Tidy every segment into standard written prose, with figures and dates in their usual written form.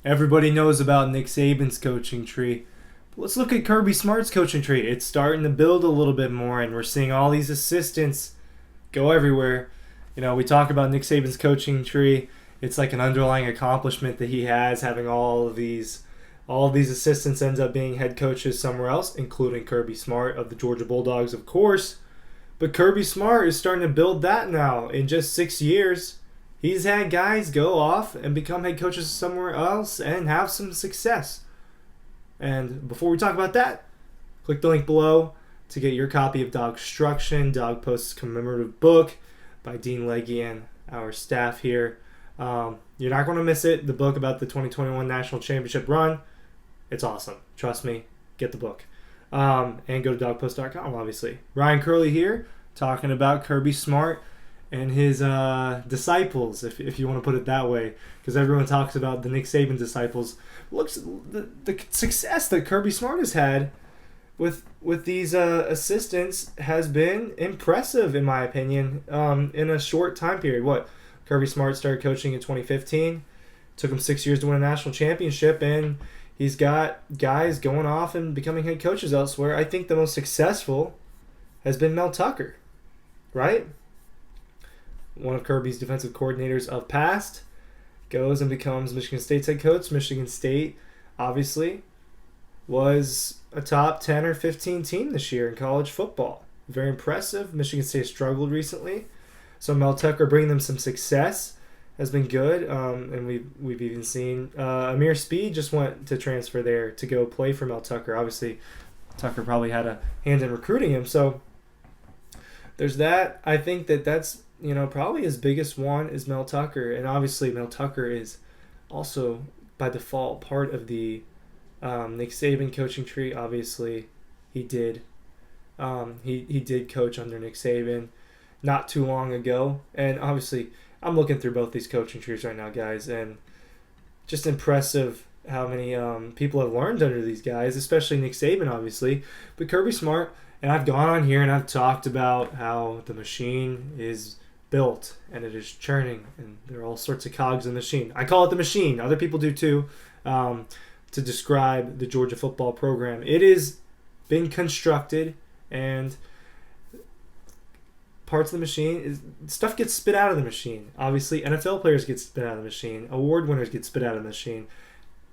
Everybody knows about Nick Saban's coaching tree. But let's look at Kirby Smart's coaching tree. It's starting to build a little bit more, and we're seeing all these assistants go everywhere. We talk about Nick Saban's coaching tree. It's like an underlying accomplishment that he has, having all of these assistants ends up being head coaches somewhere else, including Kirby Smart of the Georgia Bulldogs, of course. But Kirby Smart is starting to build that now. In just 6 years, he's had guys go off and become head coaches somewhere else and have some success. And before we talk about that, click the link below to get your copy of DAWGSTRUCTION, Dog Post's commemorative book by Dean Legge and our staff here. You're not going to miss it. The book about the 2021 National Championship run. It's awesome. Trust me. Get the book. And go to dogpost.com, obviously. Ryan Curley here, talking about Kirby Smart and his disciples, if you want to put it that way, because everyone talks about the Nick Saban disciples. Looks the success that Kirby Smart has had with these assistants has been impressive, in my opinion, in a short time period. Kirby Smart started coaching in 2015. Took him 6 years to win a national championship, and he's got guys going off and becoming head coaches elsewhere. I think the most successful has been Mel Tucker, right? One of Kirby's defensive coordinators of past goes and becomes Michigan State's head coach. Michigan State, obviously, was a top 10 or 15 team this year in college football. Very impressive. Michigan State struggled recently. So Mel Tucker bringing them some success has been good. And we've even seen Amir Speed just went to transfer there to go play for Mel Tucker. Obviously, Tucker probably had a hand in recruiting him. So there's that. I think that's probably his biggest one is Mel Tucker. And obviously Mel Tucker is also by default part of the Nick Saban coaching tree. Obviously he did. He did coach under Nick Saban not too long ago. And obviously I'm looking through both these coaching trees right now, guys, and just impressive how many people have learned under these guys, especially Nick Saban, obviously. But Kirby Smart, and I've gone on here and I've talked about how the machine is built and it is churning, and there are all sorts of cogs in the machine. I call it the machine. Other people do too, to describe the Georgia football program. It is been constructed, and parts of the machine, stuff gets spit out of the machine. Obviously, NFL players get spit out of the machine. Award winners get spit out of the machine.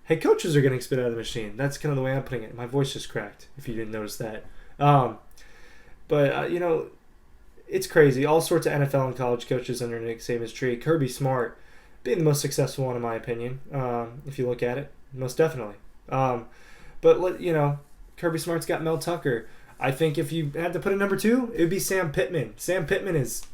Head coaches are getting spit out of the machine. That's kind of the way I'm putting it. My voice just cracked, if you didn't notice that. But it's crazy. All sorts of NFL and college coaches under Nick Saban's tree. Kirby Smart being the most successful one, in my opinion, if you look at it. Most definitely. But Kirby Smart's got Mel Tucker. I think if you had to put a number two, it would be Sam Pittman. Sam Pittman is,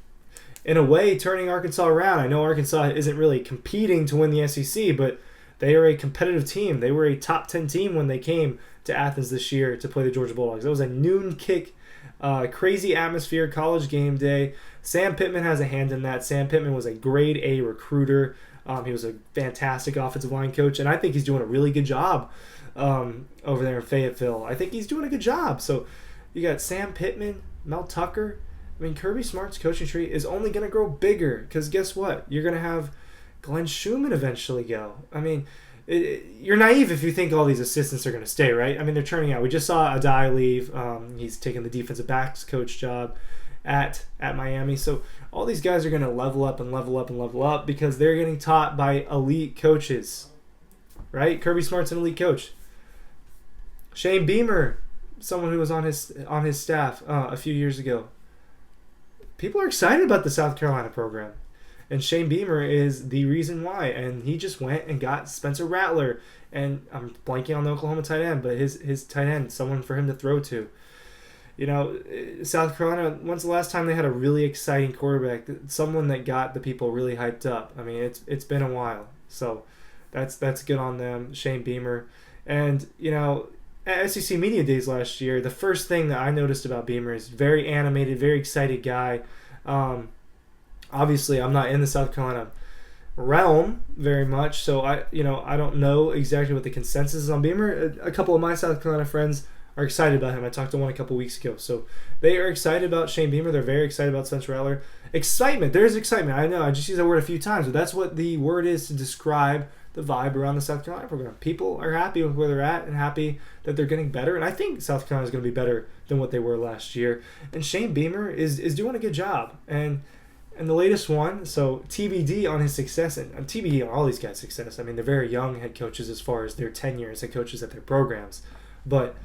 in a way, turning Arkansas around. I know Arkansas isn't really competing to win the SEC, but they are a competitive team. They were a top 10 team when they came to Athens this year to play the Georgia Bulldogs. That was a noon kick, crazy atmosphere, college game day. Sam Pittman has a hand in that. Sam Pittman was a grade A recruiter. He was a fantastic offensive line coach, and I think he's doing a really good job over there in Fayetteville. I think he's doing a good job. So you got Sam Pittman, Mel Tucker. I mean, Kirby Smart's coaching tree is only going to grow bigger because guess what? You're going to have Glenn Schumann eventually go. I mean, you're naive if you think all these assistants are going to stay, right? I mean, they're churning out. We just saw Adai leave. He's taking the defensive backs coach job at Miami. So all these guys are going to level up and level up and level up because they're getting taught by elite coaches, right? Kirby Smart's an elite coach. Shane Beamer, someone who was on his staff a few years ago. People are excited about the South Carolina program. And Shane Beamer is the reason why. And he just went and got Spencer Rattler. And I'm blanking on the Oklahoma tight end, but his tight end, someone for him to throw to. South Carolina, when's the last time they had a really exciting quarterback? Someone that got the people really hyped up. I mean, it's been a while. So that's good on them, Shane Beamer. And, at SEC Media Days last year, the first thing that I noticed about Beamer is very animated, very excited guy. Obviously, I'm not in the South Carolina realm very much, so I don't know exactly what the consensus is on Beamer. A couple of my South Carolina friends are excited about him. I talked to one a couple weeks ago, so they are excited about Shane Beamer. They're very excited about Spencer Rattler. Excitement. There's excitement. I know. I just used that word a few times, but that's what the word is to describe the vibe around the South Carolina program. People are happy with where they're at and happy that they're getting better. And I think South Carolina is going to be better than what they were last year. And Shane Beamer is doing a good job. And the latest one, so TBD on his success, and TBD on all these guys' success. I mean, they're very young head coaches as far as their tenure as head coaches at their programs. But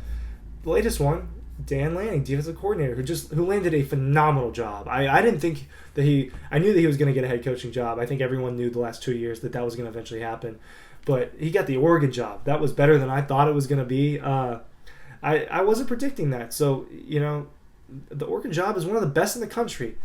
the latest one, Dan Lanning, defensive coordinator, who landed a phenomenal job. I didn't think that I knew that he was going to get a head coaching job. I think everyone knew the last 2 years that was going to eventually happen. But he got the Oregon job. That was better than I thought it was going to be. I wasn't predicting that. So, the Oregon job is one of the best in the country.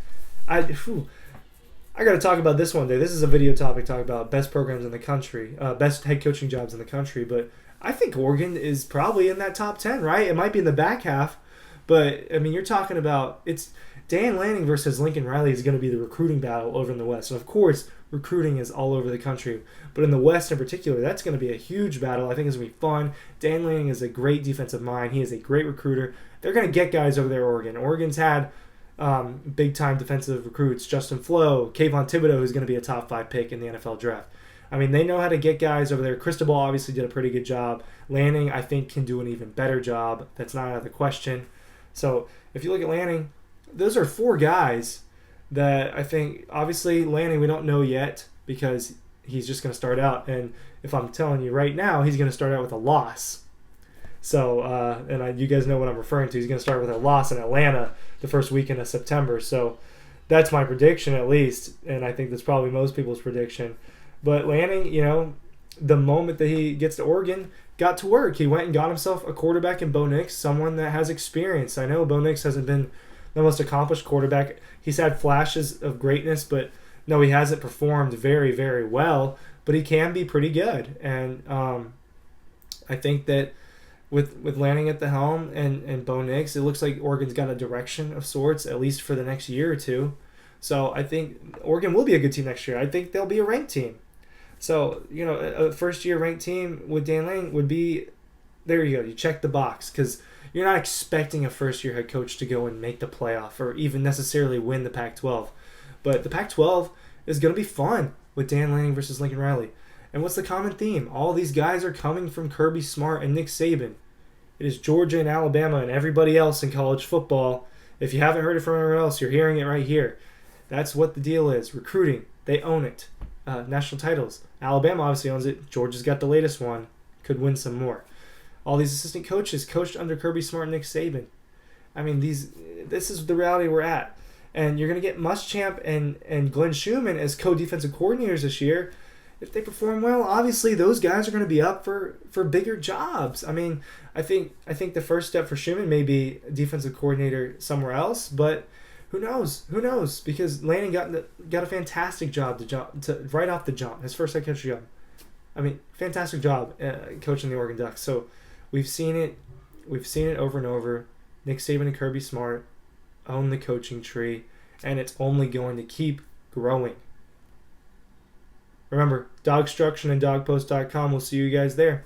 I got to talk about this one day. This is a video topic, talk about best programs in the country, best head coaching jobs in the country. But I think Oregon is probably in that top 10, right? It might be in the back half. But, I mean, you're talking about it's Dan Lanning versus Lincoln Riley is going to be the recruiting battle over in the West. And, of course, recruiting is all over the country. But in the West in particular, that's going to be a huge battle. I think it's going to be fun. Dan Lanning is a great defensive mind. He is a great recruiter. They're going to get guys over there, Oregon. Oregon's had big-time defensive recruits. Justin Flo, Kayvon Thibodeau, who's going to be a top 5 pick in the NFL draft. I mean, they know how to get guys over there. Cristobal obviously did a pretty good job. Lanning, I think, can do an even better job. That's not out of the question. So if you look at Lanning, those are 4 guys that I think, obviously, Lanning we don't know yet because he's just going to start out. And if I'm telling you right now, he's going to start out with a loss. So, you guys know what I'm referring to. He's going to start with a loss in Atlanta the first weekend of September. So that's my prediction at least, and I think that's probably most people's prediction. But Lanning, the moment that he gets to Oregon, got to work. He went and got himself a quarterback in Bo Nix, someone that has experience. I know Bo Nix hasn't been the most accomplished quarterback. He's had flashes of greatness, but no, he hasn't performed very, very well. But he can be pretty good. And I think that with Lanning at the helm and Bo Nix, it looks like Oregon's got a direction of sorts, at least for the next year or two. So I think Oregon will be a good team next year. I think they'll be a ranked team. So, a first-year ranked team with Dan Lanning would be, there you go, you check the box, because you're not expecting a first-year head coach to go and make the playoff or even necessarily win the Pac-12. But the Pac-12 is going to be fun with Dan Lanning versus Lincoln Riley. And what's the common theme? All these guys are coming from Kirby Smart and Nick Saban. It is Georgia and Alabama and everybody else in college football. If you haven't heard it from anyone else, you're hearing it right here. That's what the deal is. Recruiting. They own it. National titles. Alabama obviously owns it. Georgia's got the latest one. Could win some more. All these assistant coaches coached under Kirby Smart and Nick Saban. I mean, this is the reality we're at. And you're going to get Muschamp and Glenn Schumann as co-defensive coordinators this year. If they perform well, obviously those guys are going to be up for bigger jobs. I mean, I think the first step for Schumann may be defensive coordinator somewhere else, but who knows? Who knows? Because Lanning got a fantastic job to right off the jump, his first head coach job. I mean, fantastic job coaching the Oregon Ducks. So we've seen it over and over. Nick Saban and Kirby Smart own the coaching tree, and it's only going to keep growing. Remember, DAWGSTRUCTION and DAWGPOST.com. We'll see you guys there.